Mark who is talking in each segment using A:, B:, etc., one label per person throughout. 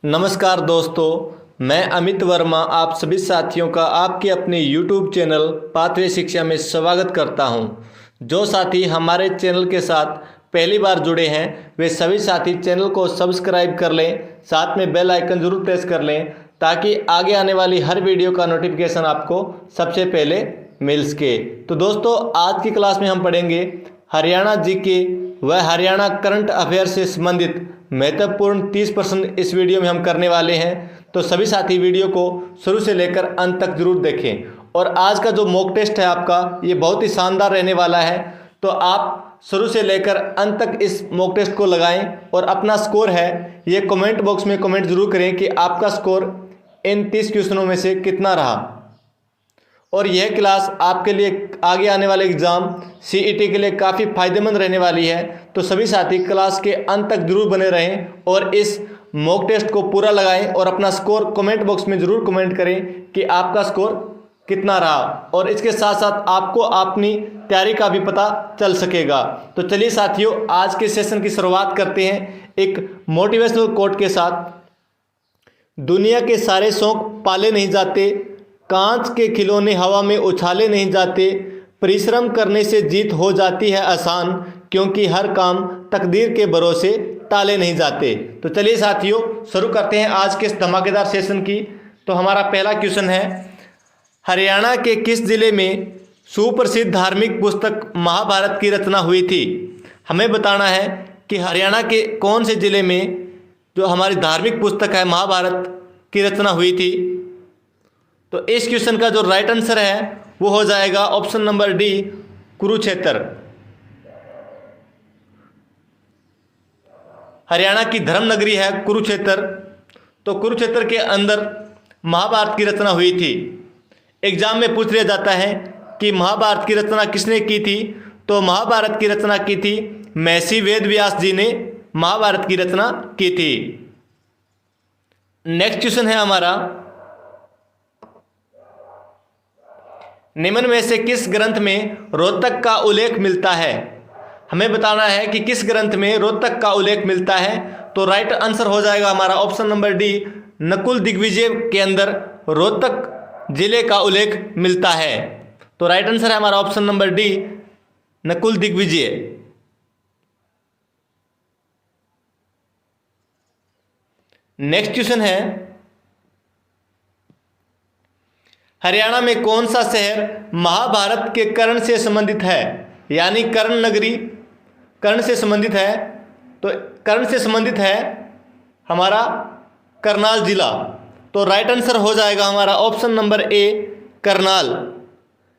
A: नमस्कार दोस्तों, मैं अमित वर्मा आप सभी साथियों का आपके अपने YouTube चैनल पाथवे शिक्षा में स्वागत करता हूं। जो साथी हमारे चैनल के साथ पहली बार जुड़े हैं वे सभी साथी चैनल को सब्सक्राइब कर लें, साथ में बेल आइकन ज़रूर प्रेस कर लें ताकि आगे आने वाली हर वीडियो का नोटिफिकेशन आपको सबसे पहले मिल सके। तो दोस्तों, आज की क्लास में हम पढ़ेंगे हरियाणा जीके व हरियाणा करंट अफेयर से संबंधित महत्वपूर्ण 30 प्रश्न इस वीडियो में हम करने वाले हैं। तो सभी साथी वीडियो को शुरू से लेकर अंत तक जरूर देखें। और आज का जो मॉक टेस्ट है आपका, ये बहुत ही शानदार रहने वाला है। तो आप शुरू से लेकर अंत तक इस मॉक टेस्ट को लगाएं और अपना स्कोर है ये कमेंट बॉक्स में कमेंट जरूर करें कि आपका स्कोर इन 30 क्वेश्चनों में से कितना रहा। और यह क्लास आपके लिए आगे आने वाले एग्ज़ाम सीईटी के लिए काफ़ी फ़ायदेमंद रहने वाली है। तो सभी साथी क्लास के अंत तक जरूर बने रहें और इस मॉक टेस्ट को पूरा लगाएं और अपना स्कोर कमेंट बॉक्स में ज़रूर कमेंट करें कि आपका स्कोर कितना रहा। और इसके साथ साथ आपको अपनी तैयारी का भी पता चल सकेगा। तो चलिए साथियों, आज के सेशन की शुरुआत करते हैं एक मोटिवेशनल कोट के साथ। दुनिया के सारे शौक पाले नहीं जाते, कांच के खिलौने हवा में उछाले नहीं जाते, परिश्रम करने से जीत हो जाती है आसान, क्योंकि हर काम तकदीर के भरोसे टाले नहीं जाते। तो चलिए साथियों, शुरू करते हैं आज के इस धमाकेदार सेशन की। तो हमारा पहला क्वेश्चन है, हरियाणा के किस जिले में सुप्रसिद्ध धार्मिक पुस्तक महाभारत की रचना हुई थी? हमें बताना है कि हरियाणा के कौन से जिले में जो हमारी धार्मिक पुस्तक है महाभारत की रचना हुई थी। तो इस क्वेश्चन का जो राइट आंसर है वो हो जाएगा option number D, Kurukshetra. Haryana की धर्म नगरी है कुरुक्षेत्र। तो कुरुक्षेत्र के अंदर महाभारत की रचना हुई थी। एग्जाम में पूछ लिया जाता है कि महाभारत की रचना किसने की थी। तो महाभारत की रचना की थी महर्षि वेद व्यास जी ने महाभारत की रचना की थी। नेक्स्ट क्वेश्चन है हमारा, निम्न में से किस ग्रंथ में रोहतक का उल्लेख मिलता है? हमें बताना है कि किस ग्रंथ में रोहतक का उल्लेख मिलता है। तो राइट आंसर हो जाएगा हमारा option number D, Nakul Digvijay के अंदर रोहतक जिले का उल्लेख मिलता है। तो राइट आंसर है हमारा option number D, Nakul Digvijay. Next question है, हरियाणा में कौन सा शहर महाभारत के कर्ण से संबंधित है? यानी कर्ण नगरी कर्ण से संबंधित है। तो कर्ण से संबंधित है हमारा करनाल जिला। तो राइट आंसर हो जाएगा हमारा option number A, Karnal.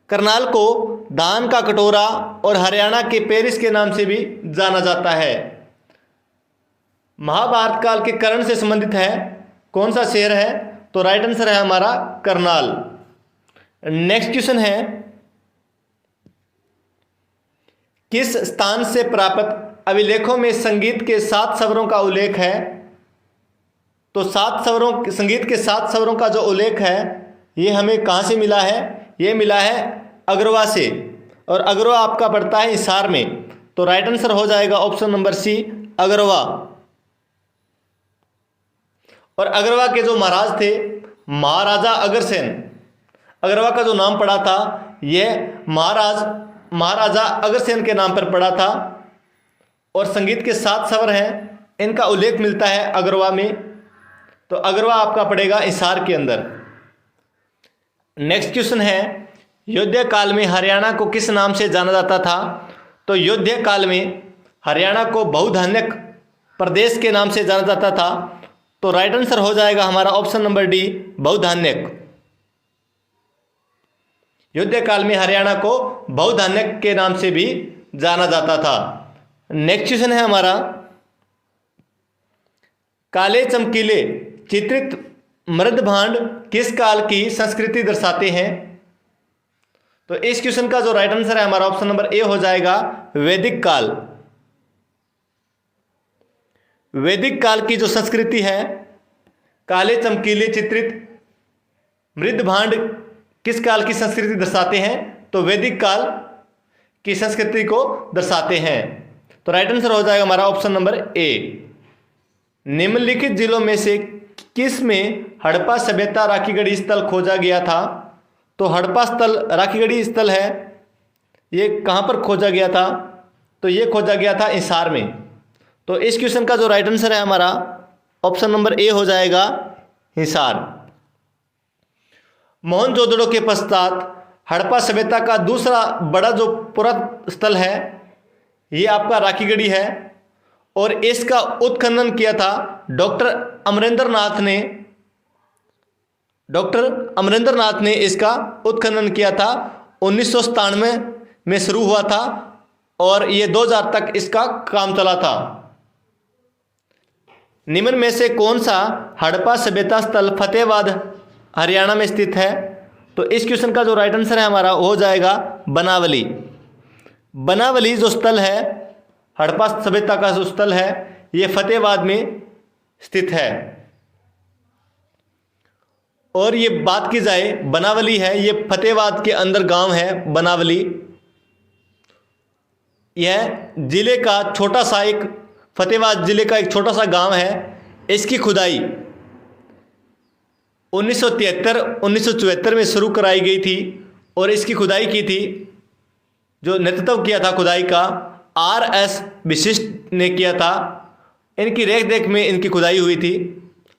A: Karnal को धान का कटोरा और हरियाणा के पेरिस के नाम से भी जाना जाता है। महाभारत काल के कर्ण से संबंधित है कौन सा शहर है? तो राइट आंसर है हमारा करनाल। नेक्स्ट क्वेश्चन है, किस स्थान से प्राप्त अभिलेखों में संगीत के 7 स्वरों का उल्लेख है? तो 7 स्वरों, संगीत के 7 स्वरों का जो उल्लेख है ये हमें कहाँ से मिला है? ये मिला है अग्रवा से। और अग्रवा आपका पड़ता है हिसार में। तो राइट आंसर हो जाएगा ऑप्शन नंबर सी, अग्रवा। और अग्रवा के जो महाराज थे महाराजा अग्रसेन, अग्रवा का जो नाम पड़ा था यह महाराजा अग्रसेन के नाम पर पड़ा था। और संगीत के 7 स्वर हैं, इनका उल्लेख मिलता है अग्रवा में। तो अग्रवा आपका पड़ेगा हिसार के अंदर। नेक्स्ट क्वेश्चन है, युद्ध काल में हरियाणा को किस नाम से जाना जाता था? तो युद्ध काल में हरियाणा को बहुधान्यक प्रदेश के नाम से जाना जाता था। तो राइट आंसर हो जाएगा हमारा ऑप्शन नंबर डी, बहुधान्यक। युद्ध काल में हरियाणा को बहुधान्यक के नाम से भी जाना जाता था। नेक्स्ट क्वेश्चन है हमारा, काले चमकीले चित्रित मृदभांड किस काल की संस्कृति दर्शाते हैं? तो इस क्वेश्चन का जो राइट आंसर है हमारा ऑप्शन नंबर ए हो जाएगा, वैदिक काल। वैदिक काल की जो संस्कृति है, काले चमकीले चित्रित मृदभांड किस काल की संस्कृति दर्शाते हैं? तो वैदिक काल की संस्कृति को दर्शाते हैं। तो राइट आंसर हो जाएगा हमारा ऑप्शन नंबर ए। निम्नलिखित जिलों में से किस में हड़प्पा सभ्यता राखीगढ़ी स्थल खोजा गया था? तो हड़प्पा स्थल राखीगढ़ी स्थल है, ये कहाँ पर खोजा गया था? तो ये खोजा गया था हिसार में। तो इस क्वेश्चन का जो राइट आंसर है हमारा ऑप्शन नंबर ए हो जाएगा, हिसार। मोहनजोदड़ो के पश्चात हड़प्पा सभ्यता का दूसरा बड़ा जो पुरातत्व स्थल है ये आपका राखीगढ़ी है, और इसका उत्खनन किया था डॉक्टर अमरेंद्र नाथ ने इसका उत्खनन किया था। 1997 में शुरू हुआ था और ये 2000 तक इसका काम चला था। निम्न में से कौन सा हड़प्पा सभ्यता स्थल फतेहाबाद हरियाणा में स्थित है? तो इस क्वेश्चन का जो राइट आंसर है हमारा हो जाएगा बनावली। बनावली जो स्थल है, हड़प्पा सभ्यता का जो स्थल है, ये फतेहाबाद में स्थित है। और ये बात की जाए, बनावली है, ये फतेहाबाद के अंदर गांव है बनावली। यह जिले का छोटा सा एक, फतेहाबाद जिले का एक छोटा सा गांव है। इसकी खुदाई 1973-1974 में शुरू कराई गई थी और इसकी खुदाई की थी, जो नेतृत्व किया था खुदाई का, RS विशिष्ट ने किया था। इनकी रेख देख में इनकी खुदाई हुई थी,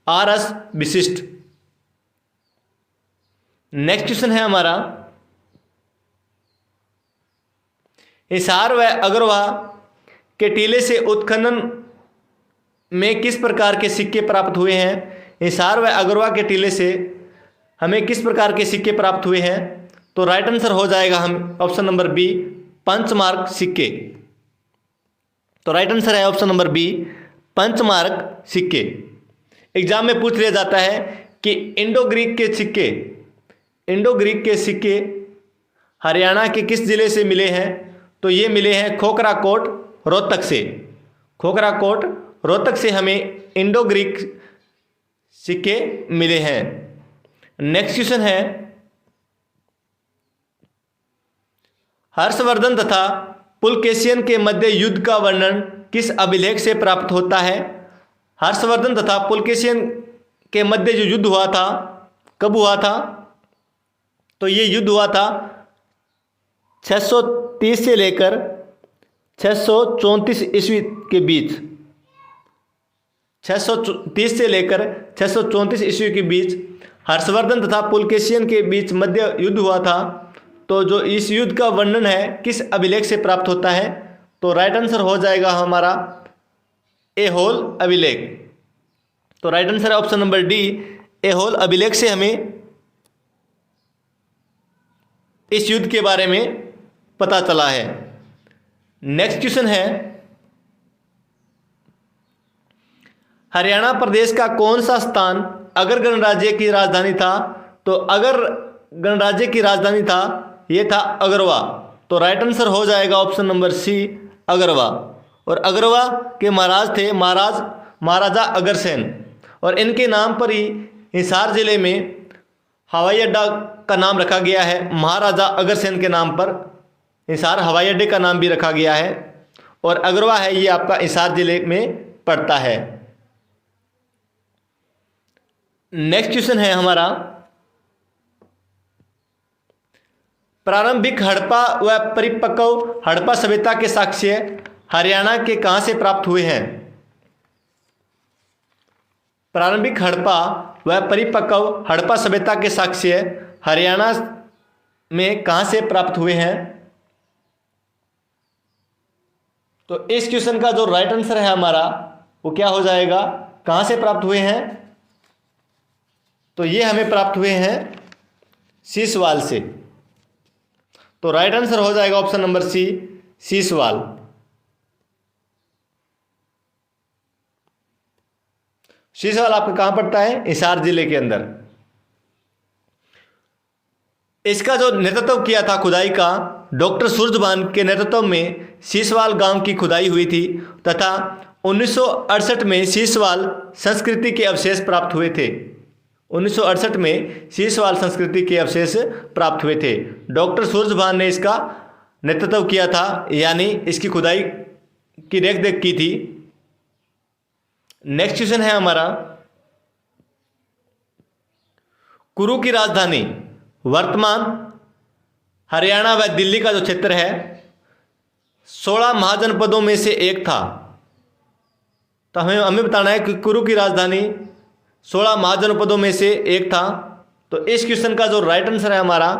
A: RS विशिष्ट। नेक्स्ट क्वेश्चन है हमारा, हिसार व अगरवा के टीले से उत्खनन में किस प्रकार के सिक्के प्राप्त हुए हैं? हिसार व अगरवा के टीले से हमें किस प्रकार के सिक्के प्राप्त हुए हैं? तो राइट आंसर हो जाएगा हम ऑप्शन नंबर बी, पंचमार्क सिक्के। तो राइट आंसर है ऑप्शन नंबर बी, पंचमार्क सिक्के। एग्जाम में पूछ लिया जाता है कि इंडो ग्रीक के सिक्के हरियाणा के किस जिले से मिले हैं? तो ये मिले हैं खोखराकोट रोहतक से। खोखराकोट रोहतक से हमें इंडो ग्रीक सिक्के मिले हैं। नेक्स्ट क्वेश्चन है, हर्षवर्धन तथा पुलकेशियन के मध्य युद्ध का वर्णन किस अभिलेख से प्राप्त होता है? हर्षवर्धन तथा पुलकेशियन के मध्य जो युद्ध हुआ था, कब हुआ था? तो ये युद्ध हुआ था 630 से लेकर 634 ईस्वी के बीच। 630 से लेकर 634 ईस्वी के बीच हर्षवर्धन तथा पुलकेशियन के बीच मध्य युद्ध हुआ था। तो जो इस युद्ध का वर्णन है किस अभिलेख से प्राप्त होता है? तो राइट आंसर हो जाएगा हमारा ऐहोल अभिलेख। तो राइट आंसर है ऑप्शन नंबर डी, ऐहोल अभिलेख से हमें इस युद्ध के बारे में पता चला है। नेक्स्ट क्वेश्चन है, हरियाणा प्रदेश का कौन सा स्थान अगर गणराज्य की राजधानी था? तो अगर गणराज्य की राजधानी था ये था अगरवा। तो राइट आंसर हो जाएगा ऑप्शन नंबर सी, अगरवा। और अगरवा के महाराज थे महाराजा अग्रसेन, और इनके नाम पर ही हिसार जिले में हवाई अड्डा का नाम रखा गया है। महाराजा अग्रसेन के नाम पर हिसार हवाई अड्डे का नाम भी रखा गया है। और अगरवा है ये आपका हिसार जिले में पड़ता है। नेक्स्ट क्वेश्चन है हमारा, प्रारंभिक हड़प्पा व परिपक्व हड़प्पा सभ्यता के साक्ष्य हरियाणा के कहां से प्राप्त हुए हैं? प्रारंभिक हड़प्पा व परिपक्व हड़प्पा सभ्यता के साक्ष्य हरियाणा में कहां से प्राप्त हुए हैं? तो इस क्वेश्चन का जो राइट आंसर है हमारा वो क्या हो जाएगा, कहां से प्राप्त हुए हैं? तो ये हमें प्राप्त हुए हैं सीसवाल से। तो राइट आंसर हो जाएगा ऑप्शन नंबर सी, सीसवाल। सीसवाल आपका कहां पड़ता है? हिसार जिले के अंदर। इसका जो नेतृत्व किया था खुदाई का डॉक्टर सूरजभान के नेतृत्व में सीसवाल गांव की खुदाई हुई थी, तथा 1968 में सीसवाल संस्कृति के अवशेष प्राप्त हुए थे। 1968 में सीसवाल संस्कृति के अवशेष प्राप्त हुए थे। डॉक्टर सूरजभान ने इसका नेतृत्व किया था, यानी इसकी खुदाई की रेख देख की थी। नेक्स्ट क्वेश्चन है हमारा, कुरु की राजधानी वर्तमान हरियाणा व दिल्ली का जो क्षेत्र है 16 महाजनपदों में से एक था। तो हमें बताना है कि कुरु की राजधानी 16 महाजनपदों में से एक था। तो इस क्वेश्चन का जो राइट आंसर है हमारा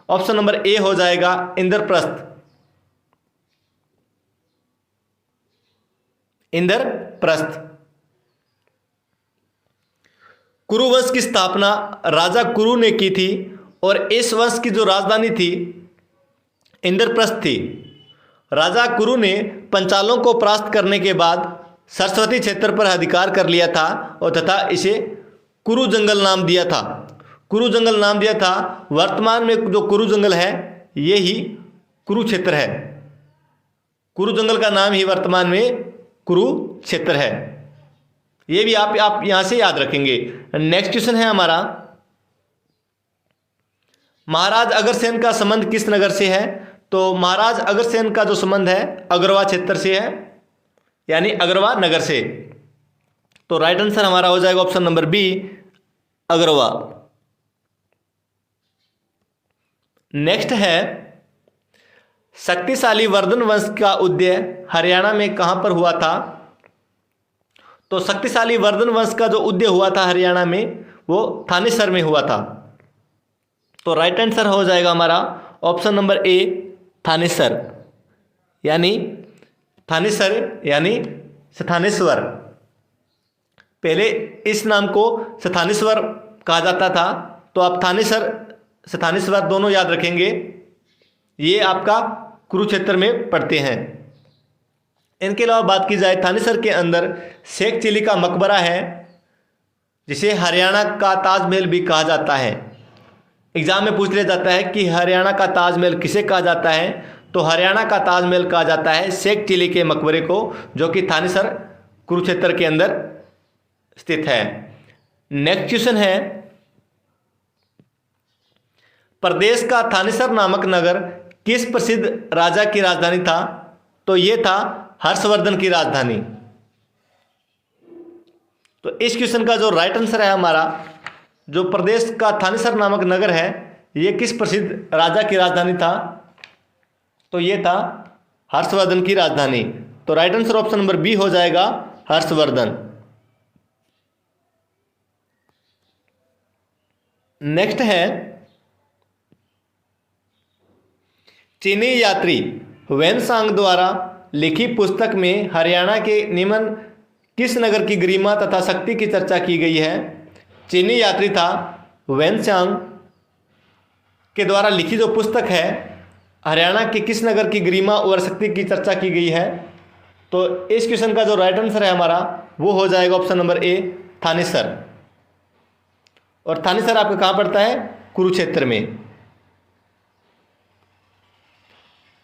A: ऑप्शन नंबर ए हो जाएगा, इंद्रप्रस्थ। इंद्रप्रस्थ। कुरु वंश की स्थापना राजा कुरु ने की थी और इस वंश की जो राजधानी थी इंद्रप्रस्थ थी। राजा कुरु ने पंचालों को परास्त करने के बाद सरस्वती क्षेत्र पर अधिकार कर लिया था और तथा इसे कुरु जंगल नाम दिया था। कुरु जंगल नाम दिया था। वर्तमान में जो कुरु जंगल है ये ही कुरुक्षेत्र है। कुरु जंगल का नाम ही वर्तमान में कुरुक्षेत्र है। ये भी आप यहां से याद रखेंगे। नेक्स्ट क्वेश्चन है हमारा, महाराज अग्रसेन का संबंध किस नगर से है? तो महाराज अग्रसेन का जो संबंध है अग्रवा क्षेत्र से है, यानी अग्रवा नगर से। तो राइट आंसर हमारा हो जाएगा ऑप्शन नंबर बी, अग्रवा। नेक्स्ट है, शक्तिशाली वर्धन वंश का उदय हरियाणा में कहां पर हुआ था? तो शक्तिशाली वर्धन वंश का जो उदय हुआ था हरियाणा में वो थानेसर में हुआ था। तो राइट आंसर हो जाएगा हमारा ऑप्शन नंबर ए, थानेसर, यानी थानेसर यानी स्थानेश्वर। पहले इस नाम को स्थानेश्वर कहा जाता था। तो आप थानेसर स्थानेश्वर दोनों याद रखेंगे। ये आपका कुरुक्षेत्र में पड़ते हैं। इनके अलावा बात की जाए, थानेसर के अंदर शेख चिली का मकबरा है जिसे हरियाणा का ताजमहल भी कहा जाता है। एग्जाम में पूछ लिया जाता है कि हरियाणा का ताजमहल किसे कहा जाता है? तो हरियाणा का ताजमहल कहा जाता है शेख चिली के मकबरे को, जो कि थानेसर कुरुक्षेत्र के अंदर स्थित है। नेक्स्ट क्वेश्चन है, प्रदेश का थानेसर नामक नगर किस प्रसिद्ध राजा की राजधानी था? तो यह था हर्षवर्धन की राजधानी। तो इस क्वेश्चन का जो राइट आंसर है हमारा, जो प्रदेश का थानेसर नामक नगर है यह किस प्रसिद्ध राजा की राजधानी था? तो यह था हर्षवर्धन की राजधानी। तो right answer option number B हो जाएगा, हर्षवर्धन। नेक्स्ट है, चीनी यात्री वेनसांग द्वारा लिखी पुस्तक में हरियाणा के निम्न किस नगर की गरिमा तथा शक्ति की चर्चा की गई है? चीनी यात्री था वेनसांग के द्वारा लिखी जो पुस्तक है हरियाणा के किस नगर की गरिमा और शक्ति की चर्चा की गई है? तो इस क्वेश्चन का जो राइट आंसर है हमारा वो हो जाएगा ऑप्शन नंबर ए, थानेसर। और थानेसर आपका कहाँ पड़ता है? कुरुक्षेत्र में।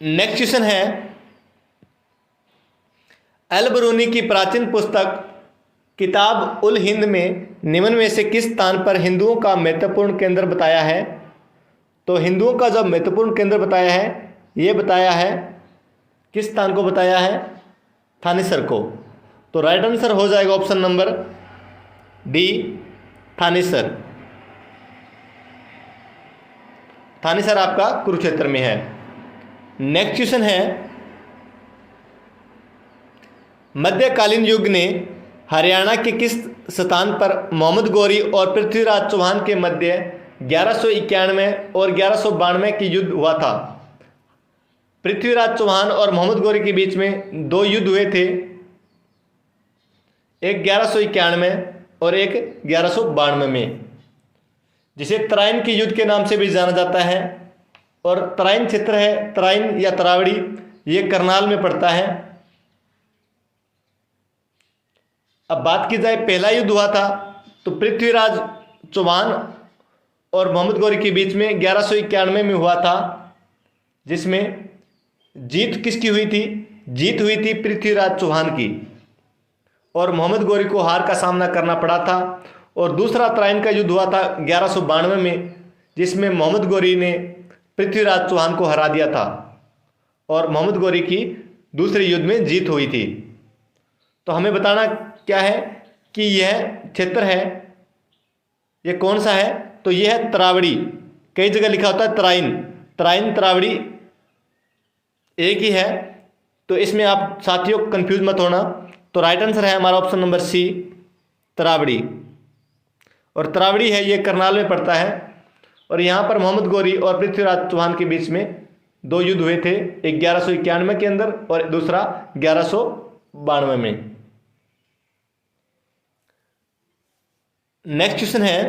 A: नेक्स्ट क्वेश्चन है, अल बरूनी की प्राचीन पुस्तक किताब उल हिंद में निम्न में से किस स्थान पर हिंदुओं का महत्वपूर्ण केंद्र बताया है? तो हिंदुओं का जो महत्वपूर्ण केंद्र बताया है ये बताया है किस स्थान को बताया है? थानेसर को। तो राइट आंसर हो जाएगा option number D, Thanesar. Thanesar आपका कुरुक्षेत्र में है। नेक्स्ट क्वेश्चन है, मध्यकालीन युग ने हरियाणा के किस स्थान पर मोहम्मद गौरी और पृथ्वीराज चौहान के मध्य 1191 और 1192 की युद्ध हुआ था? पृथ्वीराज चौहान और मोहम्मद गौरी के बीच में दो युद्ध हुए थे, एक 1191 और एक 1192 में, जिसे तराइन के युद्ध के नाम से भी जाना जाता है। और तराइन क्षेत्र है, तराइन या तरावड़ी, ये करनाल में पड़ता है। अब बात की जाए पहला युद्ध हुआ था तो पृथ्वीराज चौहान और मोहम्मद गौरी के बीच में 1191 में हुआ था, जिसमें जीत किसकी हुई थी? जीत हुई थी पृथ्वीराज चौहान की और मोहम्मद गौरी को हार का सामना करना पड़ा था। और दूसरा तराइन का युद्ध हुआ था 1192 में, जिसमें मोहम्मद गौरी ने पृथ्वीराज चौहान को हरा दिया था और मोहम्मद गौरी की दूसरे युद्ध में जीत हुई थी। तो हमें बताना क्या है कि यह क्षेत्र है, ये कौन सा है, तो यह है तरावड़ी। कई जगह लिखा होता है तराइन, तराइन तरावड़ी एक ही है, तो इसमें आप साथियों कंफ्यूज मत होना। तो राइट आंसर है हमारा ऑप्शन नंबर सी, तरावड़ी। और तरावड़ी है ये करनाल में पड़ता है, और यहाँ पर मोहम्मद गौरी और पृथ्वीराज चौहान के बीच में 2 युद्ध हुए थे, 1191 के अंदर और दूसरा 1192 में। नेक्स्ट क्वेश्चन है,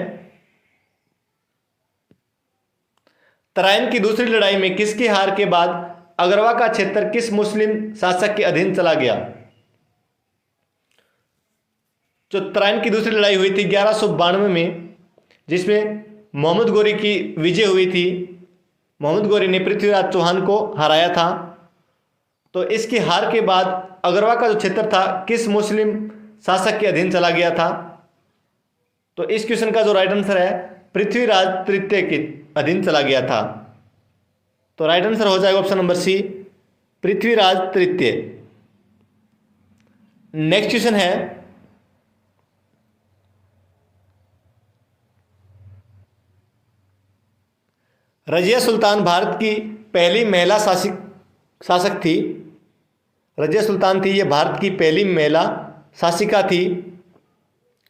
A: तराइन की दूसरी लड़ाई में किसकी हार के बाद अगरवा का क्षेत्र किस मुस्लिम शासक के अधीन चला गया? जो तराइन की दूसरी लड़ाई हुई थी 1192 में, जिसमें मोहम्मद गौरी की विजय हुई थी, मोहम्मद गौरी ने पृथ्वीराज चौहान को हराया था। तो इसकी हार के बाद अगरवा का जो क्षेत्र था किस मुस्लिम शासक के अधीन चला गया था? तो इस क्वेश्चन का जो राइट आंसर है पृथ्वीराज तृतीय के अधीन चला गया था। तो राइट आंसर हो जाएगा ऑप्शन नंबर सी, पृथ्वीराज तृतीय। नेक्स्ट क्वेश्चन है, रजिया सुल्तान भारत की पहली महिला शासक थी। रजिया सुल्तान थी, ये भारत की पहली महिला शासिका थी,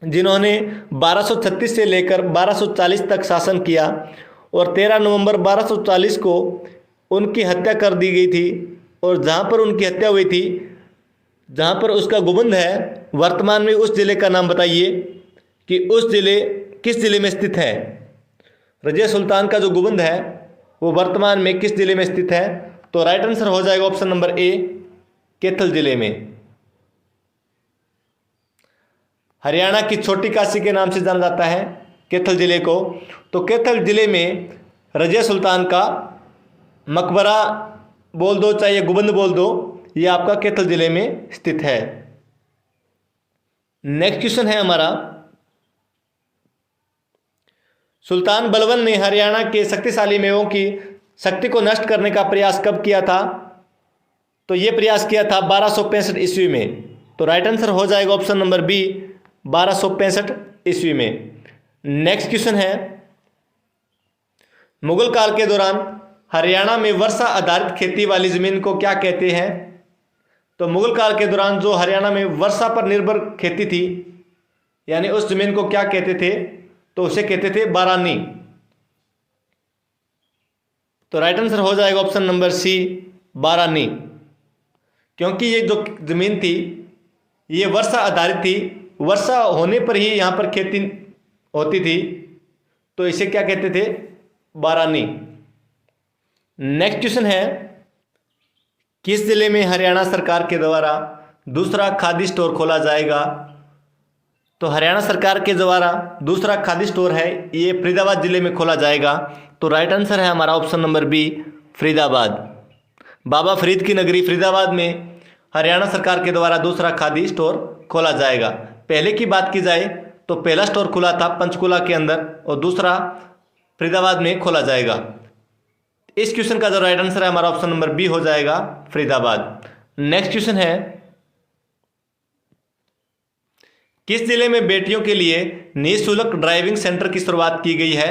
A: जिन्होंने 1236 से लेकर 1240 तक शासन किया, और 13 नवंबर 1240 को उनकी हत्या कर दी गई थी। और जहाँ पर उनकी हत्या हुई थी, जहाँ पर उसका गुंबद है, वर्तमान में उस जिले का नाम बताइए कि उस जिले किस जिले में स्थित है? रजिया सुल्तान का जो गुंबद है वो वर्तमान में किस जिले में स्थित है? तो राइट आंसर हो जाएगा ऑप्शन नंबर ए, कैथल जिले में। हरियाणा की छोटी काशी के नाम से जाना जाता है कैथल जिले को। तो कैथल जिले में रजिया सुल्तान का मकबरा बोल दो चाहे गुंबद बोल दो, ये आपका कैथल जिले में स्थित है। नेक्स्ट क्वेश्चन है हमारा, सुल्तान बलबन ने हरियाणा के शक्तिशाली मेवों की शक्ति को नष्ट करने का प्रयास कब किया था? तो ये प्रयास किया था 1265 ईस्वी में। तो राइट आंसर हो जाएगा ऑप्शन नंबर बी, 1265 ईस्वी में। नेक्स्ट क्वेश्चन है, मुगल काल के दौरान हरियाणा में वर्षा आधारित खेती वाली जमीन को क्या कहते हैं? तो मुगल काल के दौरान जो हरियाणा में वर्षा पर निर्भर खेती थी, यानी उस जमीन को क्या कहते थे? तो उसे कहते थे बारानी। तो राइट आंसर हो जाएगा ऑप्शन नंबर सी, बारानी, क्योंकि ये जो जमीन थी ये वर्षा आधारित थी, वर्षा होने पर ही यहाँ पर खेती होती थी, तो इसे क्या कहते थे? बारानी। नेक्स्ट क्वेश्चन है, किस जिले में हरियाणा सरकार के द्वारा दूसरा खादी स्टोर खोला जाएगा? तो हरियाणा सरकार के द्वारा दूसरा खादी स्टोर है, ये फरीदाबाद जिले में खोला जाएगा। तो राइट आंसर है हमारा ऑप्शन नंबर बी, फरीदाबाद। बाबा फरीद की नगरी फरीदाबाद में हरियाणा सरकार के द्वारा दूसरा खादी स्टोर खोला जाएगा। पहले की बात की जाए तो पहला स्टोर खुला था पंचकुला के अंदर, और दूसरा फरीदाबाद में खोला जाएगा। इस क्वेश्चन का जो राइट आंसर है हमारा ऑप्शन नंबर बी हो जाएगा, फरीदाबाद। नेक्स्ट क्वेश्चन है, किस जिले में बेटियों के लिए निःशुल्क ड्राइविंग सेंटर की शुरुआत की गई है?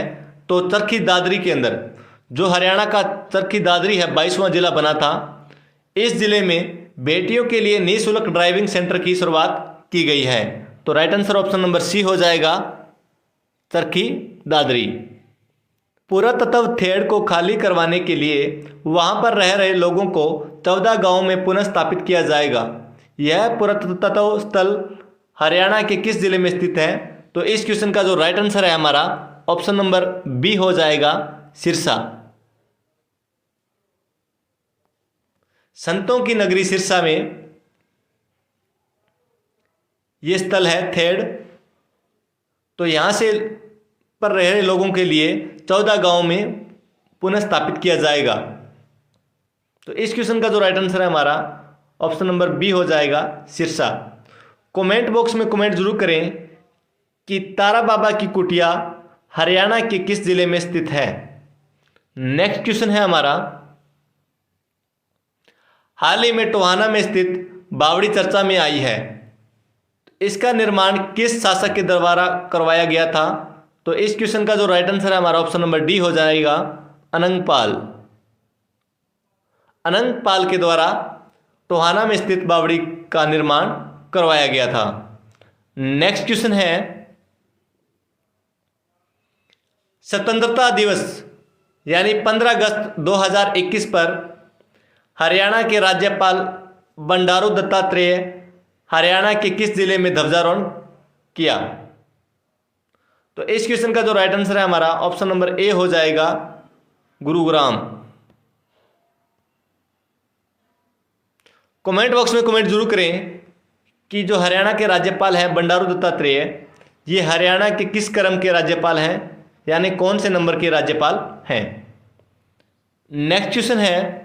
A: तो चरखी दादरी के अंदर। जो हरियाणा का चरखी दादरी है 22वां जिला बना था, इस जिले में बेटियों के लिए निःशुल्क ड्राइविंग सेंटर की शुरुआत की गई है। तो right answer option number C हो जाएगा, चरखी दादरी। पुरातत्व थेड़ को खाली करवाने के लिए वहां पर रह रहे लोगों को 14 गांवों में पुनः स्थापित किया जाएगा। यह पुरातत्व स्थल हरियाणा के किस जिले में स्थित है? तो इस क्वेश्चन का जो राइट आंसर है हमारा ऑप्शन नंबर बी हो जाएगा, सिरसा। संतों की नगरी सिरसा में यह स्थल है थेड़। तो यहां से पर रह रहे लोगों के लिए 14 गांवों में पुनः स्थापित किया जाएगा। तो इस क्वेश्चन का जो राइट आंसर है हमारा ऑप्शन नंबर बी हो जाएगा, सिरसा। कमेंट बॉक्स में कमेंट जरूर करें कि तारा बाबा की कुटिया हरियाणा के किस जिले में स्थित है। नेक्स्ट क्वेश्चन है हमारा, हाल ही में टोहाना में स्थित बावड़ी चर्चा में आई है। इसका निर्माण किस शासक के द्वारा करवाया गया था? तो इस क्वेश्चन का जो राइट आंसर है हमारा ऑप्शन नंबर डी हो जाएगा, अनंगपाल। अनंगपाल के द्वारा टोहाना में स्थित बावड़ी का निर्माण करवाया गया था। नेक्स्ट क्वेश्चन है, स्वतंत्रता दिवस यानी 15 अगस्त 2021 पर हरियाणा के राज्यपाल बंडारू दत्तात्रेय हरियाणा के किस जिले में ध्वजारोहण किया? तो इस क्वेश्चन का जो राइट आंसर है हमारा ऑप्शन नंबर ए हो जाएगा, गुरुग्राम। कमेंट बॉक्स में कमेंट जरूर करें कि जो हरियाणा के राज्यपाल हैं बंडारू दत्तात्रेय, ये हरियाणा के किस क्रम के राज्यपाल हैं, यानी कौन से नंबर के राज्यपाल हैं। नेक्स्ट क्वेश्चन है,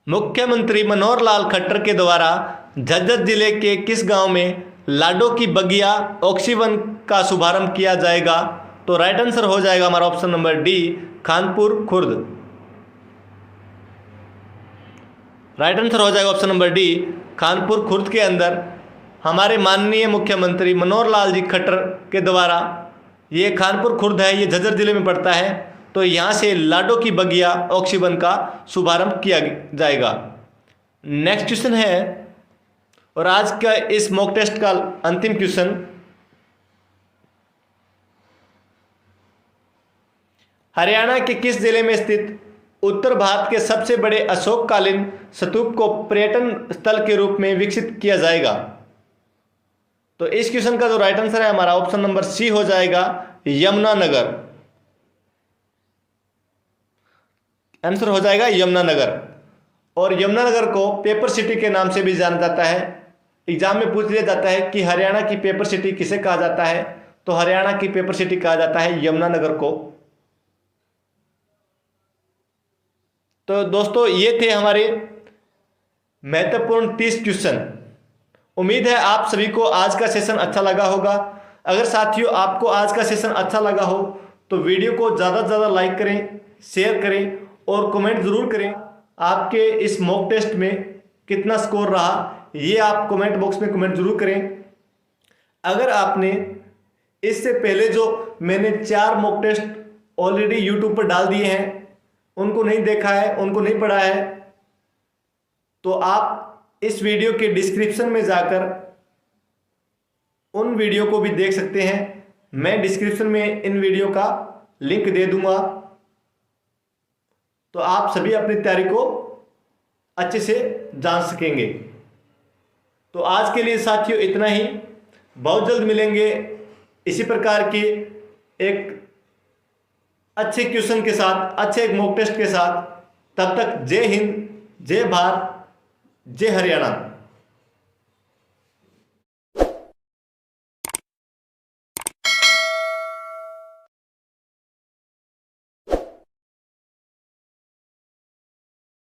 A: मुख्यमंत्री मनोहर लाल खट्टर के द्वारा झज्जर जिले के किस गांव में लाडो की बगिया ऑक्सीवन का शुभारंभ किया जाएगा? तो राइट आंसर हो जाएगा हमारा option number D, Khanpur Khurd. Right answer हो जाएगा option number D, Khanpur Khurd के अंदर हमारे माननीय मुख्यमंत्री मनोहर लाल जी खट्टर के द्वारा, ये खानपुर खुर्द है, ये झज्जर जिले में पड़ता है, तो यहाँ से लाडो की बगिया ऑक्सीवन का शुभारंभ किया जाएगा। नेक्स्ट क्वेश्चन है, और आज का इस मॉक टेस्ट का अंतिम क्वेश्चन, हरियाणा के किस जिले में स्थित उत्तर भारत के सबसे बड़े अशोककालीन स्तूप को पर्यटन स्थल के रूप में विकसित किया जाएगा? तो इस क्वेश्चन का जो राइट आंसर है हमारा ऑप्शन नंबर सी हो जाएगा, यमुनानगर। आंसर हो जाएगा यमुनानगर। और यमुनानगर को पेपर सिटी के नाम से भी जाना जाता है। एग्जाम में पूछ लिया जाता है कि हरियाणा की पेपर सिटी किसे कहा जाता है, तो हरियाणा की पेपर सिटी कहा जाता है यमुनानगर को। तो दोस्तों ये थे हमारे महत्वपूर्ण 30 क्वेश्चन। उम्मीद है आप सभी को आज का सेशन अच्छा लगा होगा। अगर साथियों आपको आज का सेशन अच्छा लगा हो तो वीडियो को ज़्यादा से ज़्यादा लाइक करें, शेयर करें और कमेंट ज़रूर करें आपके इस मॉक टेस्ट में कितना स्कोर रहा, ये आप कमेंट बॉक्स में कमेंट जरूर करें। अगर आपने इससे पहले जो मैंने 4 मॉक टेस्ट ऑलरेडी यूट्यूब पर डाल दिए हैं उनको नहीं देखा है, उनको नहीं पढ़ा है, तो आप इस वीडियो के डिस्क्रिप्शन में जाकर उन वीडियो को भी देख सकते हैं। मैं डिस्क्रिप्शन में इन वीडियो का लिंक दे दूंगा, तो आप सभी अपनी तैयारी को अच्छे से जान सकेंगे। तो आज के लिए साथियों इतना ही। बहुत जल्द मिलेंगे इसी प्रकार के एक अच्छे क्वेश्चन के साथ, अच्छे एक मॉक टेस्ट के साथ। तब तक जय हिंद, जय भारत, जय हरियाणा।